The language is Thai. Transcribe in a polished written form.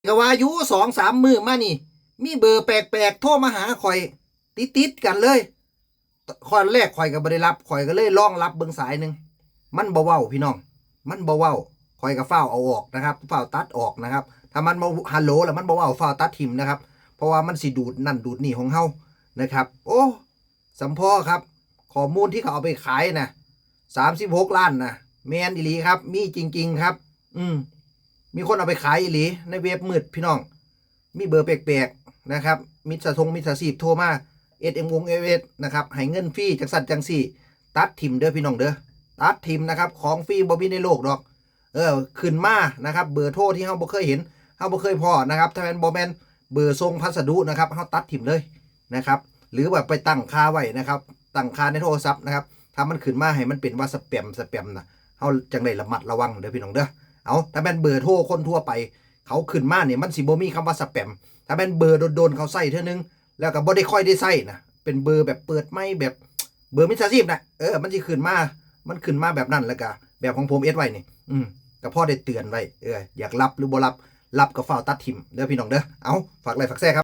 ก็ว่าอยู่2-3มื้อมานี่มีเบอร์แปลกๆโทรมาหาข่อยติดกันเลยข้อแรกข่อยก็บ่ได้รับข่อยก็เลยลองรับเบิ่งสายนึงมันบ่เว้าพี่น้องมันบ่เว้าข่อยก็ฟ้าวเอาออกนะครับฟ้าวตัดออกนะครับถ้ามันบ่ฮัลโหลแล้วมันบ่เว้าฟ้าวตัดทิ่มนะครับเพราะว่ามันสิดูดนั่นดูดนี่ของเฮานะครับโอ้สัมพอครับข้อมูลที่เขาเอาไปขายนะ36 ล้านนะแม่นอีหลีครับมีจริงๆครับมีคนเอาไปขายอีหลีในเว็บมืดพี่น้องมีเบอร์แปลกๆนะครับมิจฉาชีพโทรมาSMS นะครับให้เงินฟรีจากสัตว์จังสี่ตัดทิมเด้อพี่น้องเด้อตัดทิมนะครับของฟรีบ่มีในโลกดอกขึ้นมานะครับเบอร์โทรที่เฮาบ่เคยเห็นเฮาบ่เคยพอนะครับถ้าเป็นบ่แม่นเบอร์ส่งพัสดุนะครับเฮาตัดทิมเลยนะครับหรือแบบไปตั้งค่าไว้นะครับตั้งค่าในโทรศัพท์นะครับถ้ามันขึ้นมาให้มันเป็นว่าสแปมนะเฮาจังได้ระมัดระวังเด้อพี่น้องเด้อเอาถ้าเป็นเบอร์โทรคนทั่วไปเขาขึ้นมาเนี่ยมันสิบ่มีคำว่าสแปมถ้าเป็นเบอร์โดนเขาใส่เท่านึงแล้วก็บ่ได้ค่อยได้ใส่นะเป็นเบอร์แบบเปิดไม่แบบเบอร์มิจฉาชีพนะมันสิขึ้นมามันขึ้นมาแบบนั้นแล้วก็แบบของผมไว้นี่ก็พอได้เตือนไว้อยากรับหรือบ่รับก็ฝ้าวตัดทิมเด้อพี่น้องเด้อเอาฝากไลค์ฝากแชร์ครับ